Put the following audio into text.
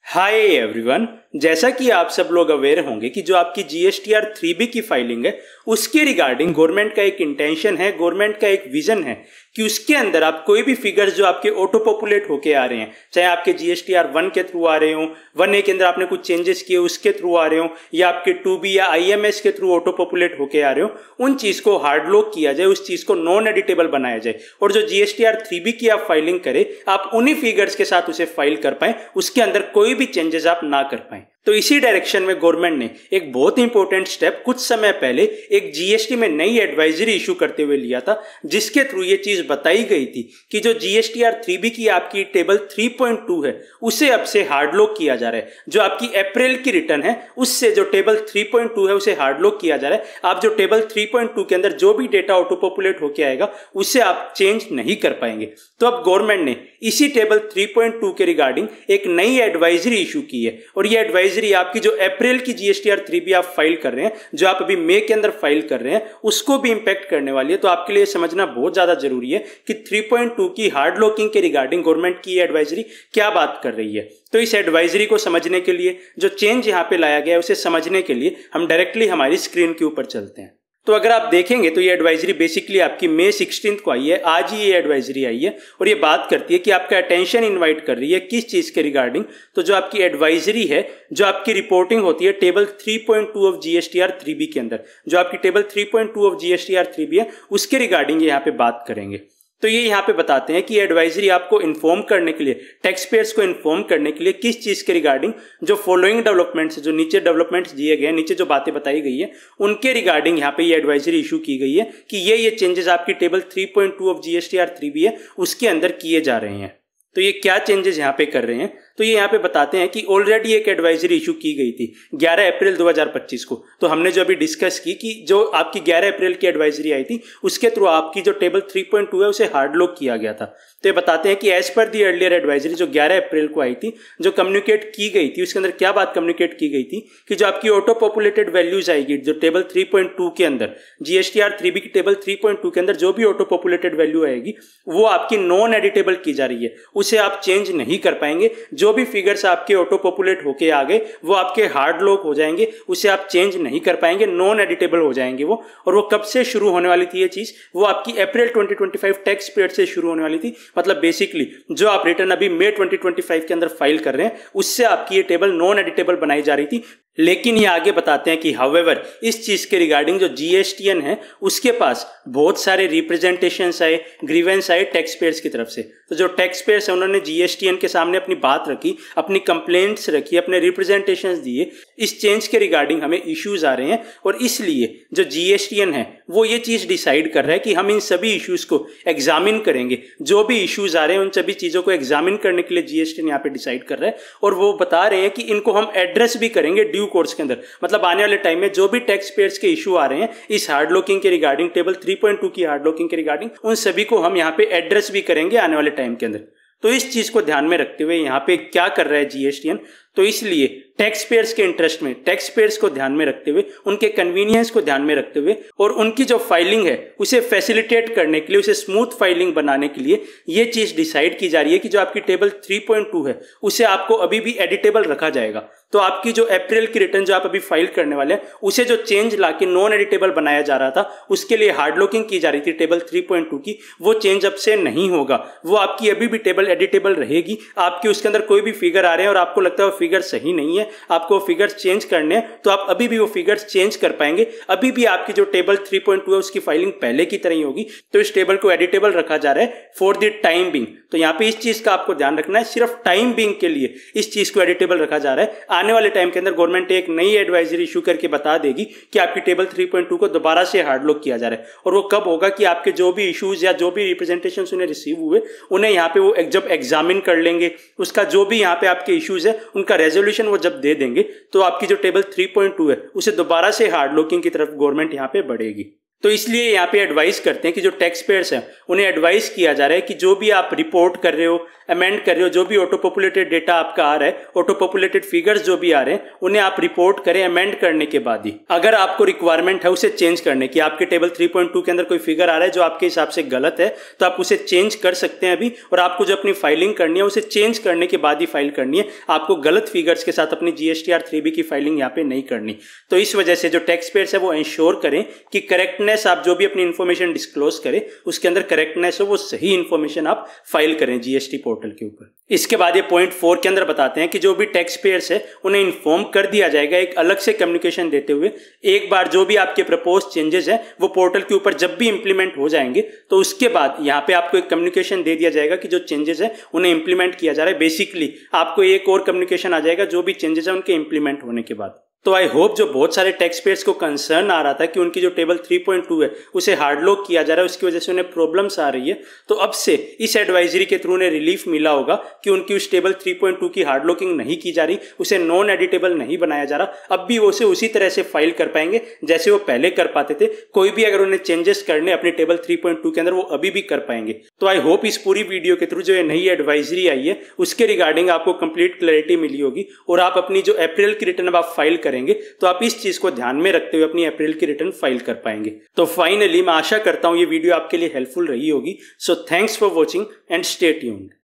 Hi everyone, जैसा कि आप सब लोग अवेयर होंगे कि जो आपकी जीएसटीआर 3B की फाइलिंग है उसके रिगार्डिंग गवर्नमेंट का एक इंटेंशन है, गवर्नमेंट का एक विजन है कि उसके अंदर आप कोई भी फिगर्स जो आपके ऑटो पॉपुलेट होके आ रहे हैं, चाहे आपके जीएसटीआर 1 के थ्रू आ रहे हो, 1A के अंदर आपने कुछ चेंजेस किए उसके थ्रू आ रहे हो, या आपके 2B या IMS के थ्रू ऑटो पॉपुलेट होके आ रहे हो, उन चीज को हार्ड लॉक किया जाए, उस चीज को नॉन एडिटेबल बनाया जाए और जो जीएसटीआर 3B की आप फाइलिंग करें आप उन्हीं फिगर्स के साथ उसे फाइल कर पाए, उसके अंदर कोई भी चेंजेस आप ना कर पाए। तो इसी डायरेक्शन में गवर्नमेंट ने एक बहुत इंपॉर्टेंट स्टेप कुछ समय पहले एक जीएसटी में नई एडवाइजरी इशू करते हुए लिया था, जिसके थ्रू ये चीज बताई गई थी कि जो जीएसटीआर 3B की आपकी टेबल 3.2 है उसे अब से हार्ड लॉक किया जा रहा है। जो आपकी अप्रैल की रिटर्न है उससे जो टेबल 3.2 है उसे हार्ड लॉक किया जा रहा है। आप जो टेबल 3.2 के अंदर जो भी डेटा ऑटो पॉपुलेट होकर आएगा उसे आप चेंज नहीं कर पाएंगे। तो अब गवर्नमेंट ने इसी टेबल 3.2 के रिगार्डिंग एक नई एडवाइजरी इशू की है और ये एडवाइजरी आपकी जो अप्रैल की जीएसटीआर 3B आप फाइल कर रहे हैं, जो आप अभी मई के अंदर फाइल कर रहे हैं, उसको भी इंपैक्ट करने वाली है। तो आपके लिए समझना बहुत ज्यादा जरूरी है कि 3.2 की हार्ड लॉकिंग के रिगार्डिंग गवर्नमेंट की एडवाइजरी क्या बात कर रही है। तो इस एडवाइजरी को समझने के लिए, जो चेंज यहाँ पे लाया गया है उसे समझने के लिए हम डायरेक्टली हमारी स्क्रीन के ऊपर चलते हैं। तो अगर आप देखेंगे तो ये एडवाइजरी बेसिकली आपकी मई 16 को आई है, आज ही ये एडवाइजरी आई है और ये बात करती है कि आपका अटेंशन इनवाइट कर रही है किस चीज के रिगार्डिंग। तो जो आपकी एडवाइजरी है, जो आपकी रिपोर्टिंग होती है टेबल 3.2 ऑफ जीएसटीआर 3B के अंदर, जो आपकी टेबल 3.2 ऑफ जीएसटीआर 3B है उसके रिगार्डिंग यहाँ पे बात करेंगे। तो ये यहाँ पे बताते हैं कि एडवाइजरी आपको इन्फॉर्म करने के लिए, टैक्स पेयर्स को इन्फॉर्म करने के लिए किस चीज के रिगार्डिंग जो फॉलोइंग डेवलपमेंट्स, जो नीचे डेवलपमेंट्स दिए गए हैं, नीचे जो बातें बताई गई है उनके रिगार्डिंग यहाँ पे ये एडवाइजरी इशू की गई है कि ये चेंजेस आपकी टेबल 3.2 ऑफ जीएसटीआर 3B है उसके अंदर किए जा रहे हैं। तो ये क्या चेंजेस यहाँ पे कर रहे हैं, तो ये यहाँ पे बताते हैं कि ऑलरेडी एक एडवाइजरी इशू की गई थी 11 अप्रैल 2025 को। तो हमने जो अभी डिस्कस की कि जो आपकी 11 अप्रैल की एडवाइजरी आई थी उसके थ्रू आपकी जो टेबल 3.2 है उसे हार्ड लॉक किया गया था। तो ये बताते हैं कि as per the earlier advisory जो 11 अप्रैल को आई थी, जो कम्युनिकेट की गई थी उसके अंदर क्या बात कम्युनिकेट की गई थी कि जो आपकी ऑटो पॉपुलेटेड वैल्यूज आएगी जो टेबल 3.2 के अंदर, जीएसटीआर 3B की टेबल 3.2 के अंदर जो भी ऑटो पॉपुलेटेड वैल्यू आएगी वो आपकी नॉन एडिटेबल की जा रही है, उसे आप चेंज नहीं कर पाएंगे। जो भी फिगर्स आपके ऑटो पॉपुलेट होके आ गए वो आपके हार्ड लॉक हो जाएंगे, उसे आप चेंज नहीं कर पाएंगे, नॉन एडिटेबल हो जाएंगे वो। और वो कब से शुरू होने वाली थी ये चीज, वो आपकी अप्रैल 2025 टैक्स पीरियड से शुरू होने वाली थी। मतलब बेसिकली जो आप रिटर्न अभी मई 2025 के अंदर फाइल कर रहे हैं उससे आपकी ये टेबल नॉन एडिटेबल बनाई जा रही थी। लेकिन ये आगे बताते हैं कि हाउएवर इस चीज के रिगार्डिंग जो जीएसटीएन है उसके पास बहुत सारे रिप्रेजेंटेशंस आए, ग्रीवेंस आए टैक्स पेयर्स की तरफ से। तो जो टैक्स पेयर्स है उन्होंने जीएसटीएन के सामने अपनी बात रखी, अपनी कंप्लेंट्स रखी, अपने रिप्रेजेंटेशंस दिए, इस चेंज के रिगार्डिंग हमें इश्यूज आ रहे हैं और इसलिए जो जीएसटीएन है वो ये चीज डिसाइड कर रहा है कि हम इन सभी इश्यूज को एग्जामिन करेंगे। जो भी इश्यूज आ रहे हैं उन सभी चीजों को एग्जामिन करने के लिए जीएसटीएन यहाँ पे डिसाइड कर रहा है और वो बता रहे हैं कि इनको हम एड्रेस भी करेंगे ड्यू कोर्स के अंदर। मतलब आने वाले टाइम में जो भी टैक्स पेयर्स के इशू आ रहे हैं इस हार्ड लॉकिंग के रिगार्डिंग, टेबल 3.2 की हार्ड लॉकिंग के रिगार्डिंग, उन सभी को हम यहाँ पे एड्रेस भी करेंगे आने वाले टाइम के अंदर। तो इस चीज को ध्यान में रखते हुए यहाँ पे क्या कर रहा है जीएसटीएन, तो इसलिए टैक्स पेयर्स के इंटरेस्ट में, टैक्स पेयर्स को ध्यान में रखते हुए, उनके कन्वीनियंस को ध्यान में रखते हुए और उनकी जो फाइलिंग है उसे फैसिलिटेट करने के लिए, उसे स्मूथ फाइलिंग बनाने के लिए ये चीज डिसाइड की जा रही है कि जो आपकी टेबल 3.2 है उसे आपको अभी भी एडिटेबल रखा जाएगा। तो आपकी जो अप्रैल की रिटर्न जो आप अभी फाइल करने वाले हैं उसे जो चेंज लाके नॉन एडिटेबल बनाया जा रहा था, उसके लिए हार्ड लॉकिंग की जा रही थी टेबल 3.2 की, वो चेंज अब से नहीं होगा। वो आपकी अभी भी टेबल एडिटेबल रहेगी। आपके उसके अंदर कोई भी फिगर आ रहे हैं और आपको लगता है वो फिगर सही नहीं है, आपको फिगर्स चेंज करने हैं, तो आप अभी भी वो फिगर्स चेंज कर पाएंगे। अभी भी आपकी जो टेबल 3.2 है उसकी फाइलिंग पहले की तरह ही होगी। तो इस टेबल को एडिटेबल रखा जा रहा है फॉर द टाइम बिंग। तो यहाँ पे इस चीज का आपको ध्यान रखना है, सिर्फ टाइम बिंग के लिए इस चीज को एडिटेबल रखा जा रहा है। आने वाले टाइम के अंदर गवर्नमेंट एक नई एडवाइजरी इशू करके बता देगी कि आपकी टेबल 3.2 को दोबारा से हार्ड लॉक किया जा रहा है। और वो कब होगा कि आपके जो भी इश्यूज या जो भी रिप्रेजेंटेशन उन्हें रिसीव हुए उन्हें यहाँ पे वो जब एग्जामिन कर लेंगे, उसका जो भी यहाँ पे आपके इश्यूज है उनका रेजोल्यूशन वो जब दे देंगे तो आपकी जो टेबल 3.2 है उसे दोबारा से हार्ड लॉकिंग की तरफ गवर्नमेंट यहाँ पे बढ़ेगी। तो इसलिए यहाँ पे एडवाइस करते हैं कि जो टैक्स पेयर्स हैं उन्हें एडवाइस किया जा रहा है कि जो भी आप रिपोर्ट कर रहे हो, अमेंड कर रहे हो, जो भी ऑटो पॉपुलेटेड डेटा आपका आ रहा है, ऑटो पॉपुलेटेड फिगर्स जो भी आ रहे हैं, उन्हें आप रिपोर्ट करें अमेंड करने के बाद ही। अगर आपको रिक्वायरमेंट है उसे चेंज करने की, आपके टेबल 3.2 के अंदर कोई फिगर आ रहा है जो आपके हिसाब से गलत है, तो आप उसे चेंज कर सकते हैं अभी। और आपको जो अपनी फाइलिंग करनी है उसे चेंज करने के बाद ही फाइल करनी है, आपको गलत फिगर्स के साथ अपनी GSTR 3B की फाइलिंग यहाँ पे नहीं करनी। तो इस वजह से जो टैक्स पेयर्स है वो इंश्योर करें कि करेक्टनेस, आप जो भी अपनी इन्फॉर्मेशन डिस्क्लोज करें उसके अंदर करेक्टनेस हो, वो सही इन्फॉर्मेशन आप फाइल करें GST पोर्टल के ऊपर। इसके बाद ये पॉइंट 4 के अंदर बताते हैं कि जो भी टैक्स पेयर्स है उन्हें इन्फॉर्म कर दिया जाएगा एक अलग से कम्युनिकेशन देते हुए, एक बार जो भी आपके प्रपोज चेंजेस हैं वो पोर्टल के ऊपर जब भी इंप्लीमेंट हो जाएंगे तो उसके बाद यहाँ पे आपको एक कम्युनिकेशन दे दिया जाएगा कि जो चेंजेस है उन्हें इंप्लीमेंट किया जा रहा है। बेसिकली आपको एक और कम्युनिकेशन आ जाएगा जो भी चेंजेस है उनके इंप्लीमेंट होने के बाद। तो आई होप जो बहुत सारे टैक्स पेयर्स को कंसर्न आ रहा था कि उनकी जो टेबल 3.2 है उसे हार्ड लॉक किया जा रहा है, उसकी वजह से उन्हें प्रॉब्लम्स आ रही है, तो अब से इस एडवाइजरी के थ्रू उन्हें रिलीफ मिला होगा कि उनकी उस टेबल 3.2 की हार्ड लॉकिंग नहीं की जा रही, उसे नॉन एडिटेबल नहीं बनाया जा रहा। अब भी वो उसे उसी तरह से फाइल कर पाएंगे जैसे वो पहले कर पाते थे। कोई भी अगर उन्हें चेंजेस करने अपनी टेबल 3.2 के अंदर वो अभी भी कर पाएंगे। तो आई होप इस पूरी वीडियो के थ्रू जो ये नई एडवाइजरी आई है उसके रिगार्डिंग आपको कंप्लीट क्लैरिटी मिली होगी और आप अपनी जो अप्रैल की रिटर्न अब आप फाइल करेंगे तो आप इस चीज को ध्यान में रखते हुए अपनी अप्रैल की रिटर्न फाइल कर पाएंगे। तो फाइनली मैं आशा करता हूं ये वीडियो आपके लिए हेल्पफुल रही होगी। So thanks for watching and stay tuned.